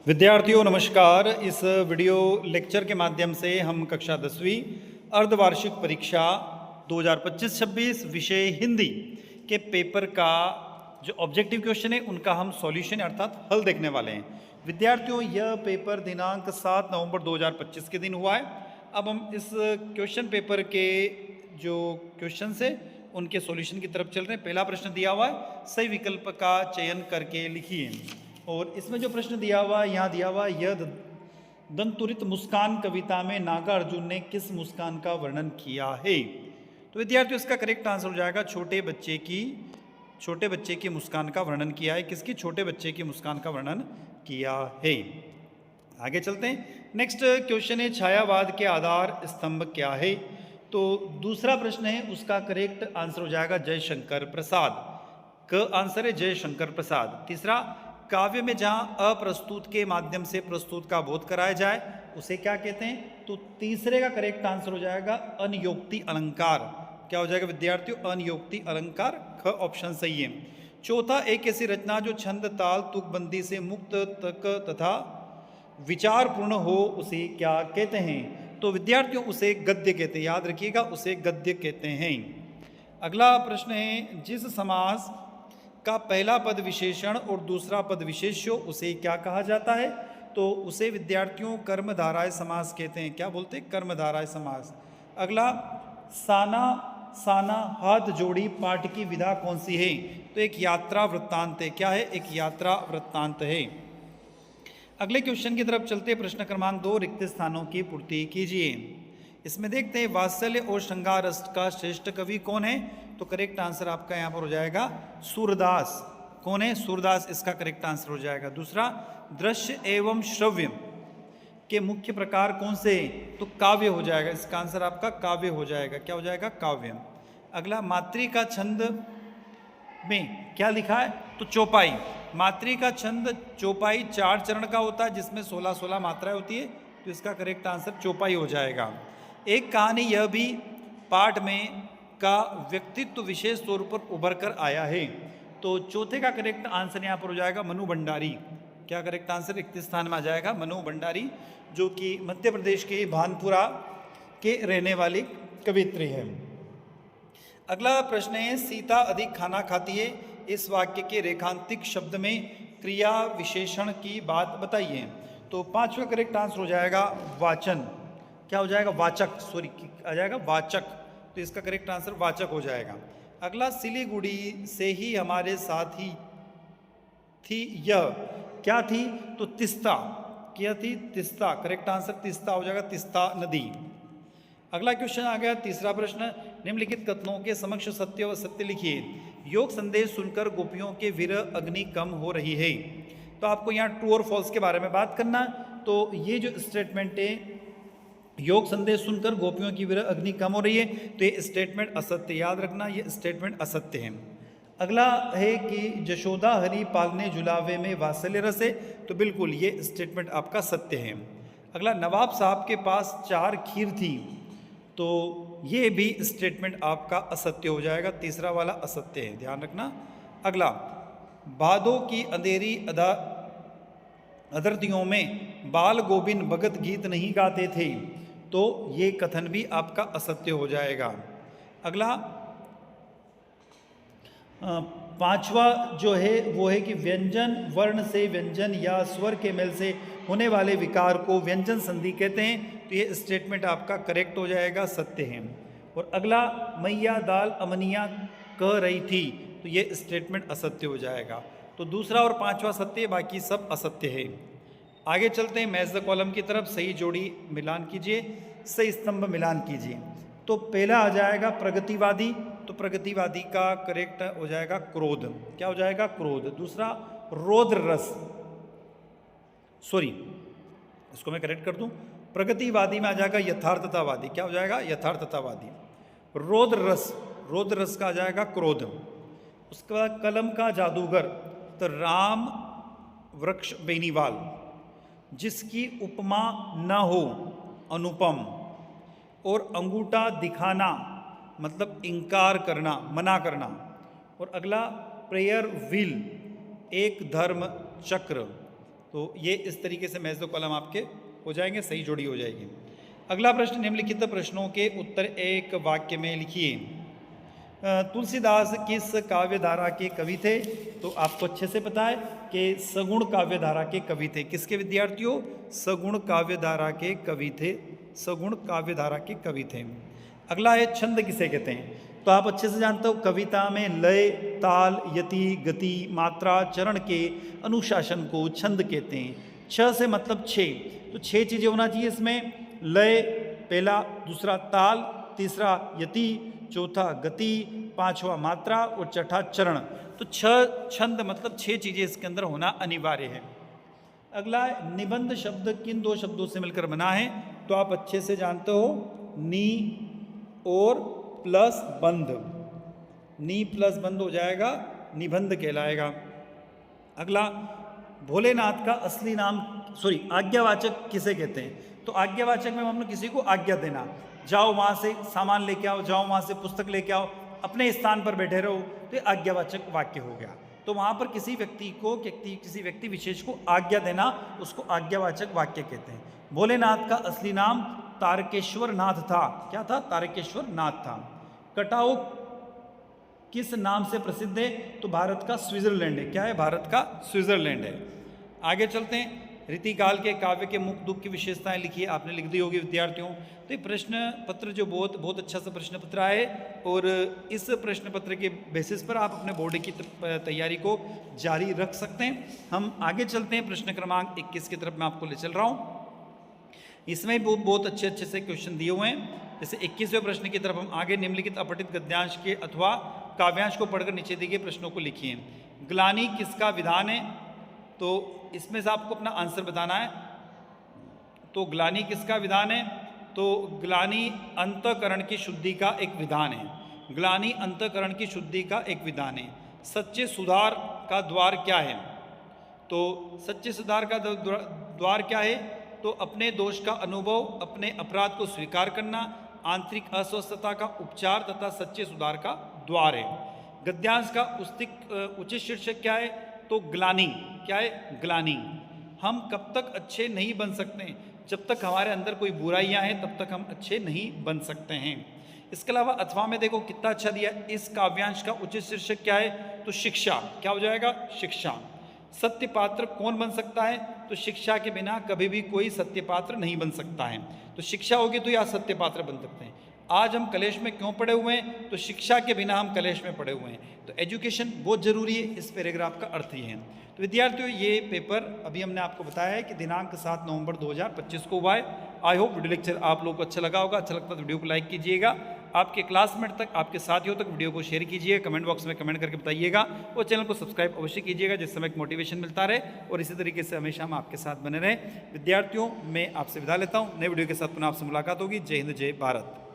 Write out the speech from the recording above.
विद्यार्थियों नमस्कार। इस वीडियो लेक्चर के माध्यम से हम कक्षा 10वीं अर्धवार्षिक परीक्षा 2025-26 विषय हिंदी के पेपर का जो ऑब्जेक्टिव क्वेश्चन है उनका हम सॉल्यूशन अर्थात हल देखने वाले हैं। विद्यार्थियों, यह पेपर दिनांक 7 नवंबर 2025 के दिन हुआ है। अब हम इस क्वेश्चन पेपर के जो क्वेश्चन है उनके सॉल्यूशन की तरफ चल रहे हैं। पहला प्रश्न दिया हुआ है, सही विकल्प का चयन करके लिखिए। और इसमें जो प्रश्न दिया हुआ है, यहाँ दिया हुआ है, यह दंतुरित मुस्कान कविता में नागार्जुन ने किस मुस्कान का वर्णन किया है? तो विद्यार्थियों, इसका करेक्ट आंसर हो जाएगा छोटे बच्चे की मुस्कान का वर्णन किया है। किसकी? छोटे बच्चे की मुस्कान का वर्णन किया है। आगे चलते हैं। नेक्स्ट क्वेश्चन है, छायावाद के आधार स्तंभ क्या है? तो दूसरा प्रश्न है, उसका करेक्ट आंसर हो जाएगा जयशंकर प्रसाद। क आंसर है जयशंकर प्रसाद। तीसरा, काव्य में जहां अप्रस्तुत के माध्यम से प्रस्तुत का बोध कराया जाए उसे क्या कहते हैं? तो तीसरे का करेक्ट आंसर हो जाएगा अनयोक्ति अलंकार। क्या हो जाएगा विद्यार्थियों? अनयोक्ति अलंकार। ख ऑप्शन सही है। चौथा, एक ऐसी रचना जो छंद ताल तुकबंदी से मुक्त तक तथा विचारपूर्ण हो उसे क्या कहते हैं? तो विद्यार्थियों, उसे गद्य कहते हैं। याद रखिएगा, उसे गद्य कहते हैं। अगला प्रश्न है, जिस समास का पहला पद विशेषण और दूसरा पद विशेष्य हो उसे क्या कहा जाता है? तो उसे विद्यार्थियों कर्मधारय समास कहते हैं। क्या बोलते हैं? कर्मधारय समास। अगला, साना साना हाथ जोड़ी पाठ की विधा कौन सी है? तो एक यात्रा वृत्तांत है। क्या है? एक यात्रा वृत्तांत है। अगले क्वेश्चन की तरफ चलते हैं। प्रश्न क्रमांक 2, रिक्त स्थानों की पूर्ति कीजिए। इसमें देखते हैं, वात्सल्य और श्रृंगार रस का श्रेष्ठ कवि कौन है? तो करेक्ट आंसर आपका यहाँ पर हो जाएगा सूरदास। कौन है? सूरदास इसका करेक्ट आंसर हो जाएगा। दूसरा, दृश्य एवं श्रव्य के मुख्य प्रकार कौन से? तो काव्य हो जाएगा। इसका आंसर आपका काव्य हो जाएगा। क्या हो जाएगा? काव्य। अगला, मातृ का छंद में क्या लिखा है? तो चौपाई। मातृ का छंद चौपाई 4 चरण का होता है जिसमें 16-16 मात्राएं होती है। तो इसका करेक्ट आंसर चौपाई हो जाएगा। एक कहानी यह भी पाठ में का व्यक्तित्व विशेष तौर पर उभर कर आया है। तो चौथे का करेक्ट आंसर यहाँ पर हो जाएगा मनु भंडारी। क्या करेक्ट आंसर? रिक्त स्थान में आ जाएगा मनु भंडारी, जो कि मध्य प्रदेश के भानपुरा के रहने वाली कवित्री है। अगला प्रश्न है, सीता अधिक खाना खाती है, इस वाक्य के रेखांतिक शब्द में क्रिया विशेषण की बात बताइए। तो 5वां करेक्ट आंसर हो जाएगा वाचन। क्या हो जाएगा? वाचक। सॉरी, आ जाएगा वाचक। तो इसका करेक्ट आंसर वाचक हो जाएगा। अगला, सिलीगुड़ी से ही हमारे साथ ही थी यह क्या थी? तो तिस्ता। क्या थी? तिस्ता। करेक्ट आंसर तिस्ता हो जाएगा, तिस्ता नदी। अगला क्वेश्चन आ गया, तीसरा प्रश्न, निम्नलिखित कथनों के समक्ष सत्य व सत्य लिखिए। योग संदेश सुनकर गोपियों के विरह अग्नि कम हो रही है। तो आपको यहाँ ट्रू और फॉल्स के बारे में बात करना। तो ये जो स्टेटमेंट है, योग संदेश सुनकर गोपियों की विरह अग्नि कम हो रही है, तो ये स्टेटमेंट असत्य। याद रखना, ये स्टेटमेंट असत्य है। अगला है कि जशोदा हरि पालने झुलावे में वात्सल्य रस है। तो बिल्कुल ये स्टेटमेंट आपका सत्य है। अगला, नवाब साहब के पास 4 खीर थी। तो ये भी स्टेटमेंट आपका असत्य हो जाएगा। तीसरा वाला असत्य है, ध्यान रखना। अगला, भादों की अंधेरी अधरतियों में बाल गोविंद भगत गीत नहीं गाते थे। तो ये कथन भी आपका असत्य हो जाएगा। अगला, 5वां जो है वो है कि व्यंजन वर्ण से व्यंजन या स्वर के मेल से होने वाले विकार को व्यंजन संधि कहते हैं। तो ये स्टेटमेंट आपका करेक्ट हो जाएगा, सत्य है। और अगला, मैया दाल अमनिया कह रही थी। तो ये स्टेटमेंट असत्य हो जाएगा। तो दूसरा और 5वां सत्य, बाकी सब असत्य है। आगे चलते हैं, मैच द कॉलम की तरफ। सही जोड़ी मिलान कीजिए, सही स्तंभ मिलान कीजिए। तो पहला आ जाएगा प्रगतिवादी। तो प्रगतिवादी का करेक्ट हो जाएगा क्रोध। क्या हो जाएगा? क्रोध। दूसरा, रौद्र रस। सॉरी, इसको मैं करेक्ट कर दूं। प्रगतिवादी में आ जाएगा यथार्थतावादी। क्या हो जाएगा? यथार्थतावादी। रौद्र रस का आ जाएगा क्रोध। उसके बाद कलम का जादूगर, तो राम वृक्ष बेनीवाल। जिसकी उपमा न हो, अनुपम। और अंगूठा दिखाना मतलब इंकार करना, मना करना। और अगला, प्रेयर व्हील, एक धर्म चक्र। तो ये इस तरीके से मैच द कॉलम आपके हो जाएंगे, सही जोड़ी हो जाएगी। अगला प्रश्न, निम्नलिखित प्रश्नों के उत्तर एक वाक्य में लिखिए। तुलसीदास किस काव्य धारा के कवि थे? तो आपको अच्छे से पता है कि सगुण काव्य धारा के कवि थे। किसके विद्यार्थियों? सगुण काव्य धारा के कवि थे, सगुण काव्य धारा के कवि थे। अगला है छंद किसे कहते हैं? तो आप अच्छे से जानते हो कविता में लय, ताल, यति, गति, मात्रा, चरण के अनुशासन को छंद कहते हैं। छ से मतलब छः, तो छः चीज़ें होना चाहिए इसमें। लय पहला, दूसरा ताल, तीसरा यति, चौथा गति, पांचवा मात्रा और छठा चरण। तो छंद मतलब छह चीजें इसके अंदर होना अनिवार्य है। अगला निबंध शब्द किन दो शब्दों से मिलकर बना है? तो आप अच्छे से जानते हो, नी और प्लस बंध, नी प्लस बंध हो जाएगा निबंध कहलाएगा। अगला, भोलेनाथ का असली नाम, आज्ञावाचक किसे कहते हैं? तो आज्ञावाचक में हमने किसी को आज्ञा देना, जाओ वहाँ से सामान लेके आओ, जाओ वहाँ से पुस्तक लेके आओ, अपने स्थान पर बैठे रहो, तो ये आज्ञावाचक वाक्य हो गया। तो वहाँ पर किसी व्यक्ति विशेष को आज्ञा देना, उसको आज्ञावाचक वाक्य कहते हैं। भोलेनाथ का असली नाम तारकेश्वर नाथ था। क्या था? तारकेश्वर नाथ था। कटाऊ किस नाम से प्रसिद्ध है? तो भारत का स्विट्जरलैंड है। क्या है? भारत का स्विट्जरलैंड है। आगे चलते हैं। रीतिकाल के काव्य के मुख दुख की विशेषताएं लिखिए। आपने लिख दी होगी विद्यार्थियों। तो ये प्रश्न पत्र जो बहुत अच्छा सा प्रश्न पत्र आए, और इस प्रश्न पत्र के बेसिस पर आप अपने बोर्ड की तैयारी को जारी रख सकते हैं। हम आगे चलते हैं, प्रश्न क्रमांक 21 की तरफ मैं आपको ले चल रहा हूँ। इसमें बहुत अच्छे से क्वेश्चन दिए हुए हैं। जैसे 21वें प्रश्न की तरफ हम आगे, निम्नलिखित अपठित गद्यांश के अथवा काव्यांश को पढ़कर नीचे दिए गए प्रश्नों को लिखिए। ग्लानि किसका विधान है? तो इसमें से आपको अपना आंसर बताना है। तो ग्लानि किसका विधान है? तो ग्लानि अंतःकरण की शुद्धि का एक विधान है। ग्लानि अंतःकरण की शुद्धि का एक विधान है। सच्चे सुधार का द्वार क्या है? तो सच्चे सुधार का द्वार क्या है? तो अपने दोष का अनुभव, अपने अपराध को स्वीकार करना, आंतरिक अस्वस्थता का उपचार तथा सच्चे सुधार का द्वार है। गद्यांश का उचित शीर्षक क्या है? तो ग्लानि। क्या है? ग्लानि। हम कब तक अच्छे नहीं बन सकते? जब तक हमारे अंदर कोई बुराइयां हैं तब तक हम अच्छे नहीं बन सकते हैं। इसके अलावा अथवा में देखो कितना अच्छा दिया। इस काव्यांश का उचित शीर्षक क्या है? तो शिक्षा। क्या हो जाएगा? शिक्षा। सत्य पात्र कौन बन सकता है? तो शिक्षा के बिना कभी भी कोई सत्य पात्र नहीं बन सकता है। तो शिक्षा होगी तो यह सत्य पात्र बन सकते हैं। आज हम कलेश में क्यों पड़े हुए हैं? तो शिक्षा के बिना हम कलेश में पड़े हुए हैं। तो एजुकेशन बहुत जरूरी है। इस पैराग्राफ का अर्थ ये है। तो विद्यार्थियों, ये पेपर अभी हमने आपको बताया है कि दिनांक 7 नवंबर 2025 को हुआ है। आई होप वीडियो लेक्चर आप लोगों को अच्छा लगा होगा। अच्छा लगता तो वीडियो को लाइक कीजिएगा, आपके क्लासमेट तक, आपके साथियों तक वीडियो को शेयर कीजिए, कमेंट बॉक्स में कमेंट करके बताइएगा, और चैनल को सब्सक्राइब अवश्य कीजिएगा, जिससे हमें एक मोटिवेशन मिलता रहे और इसी तरीके से हमेशा हम आपके साथ बने रहें। विद्यार्थियों, मैं आपसे विदा लेता हूँ। नए वीडियो के साथ पुनः आपसे मुलाकात होगी। जय हिंद, जय भारत।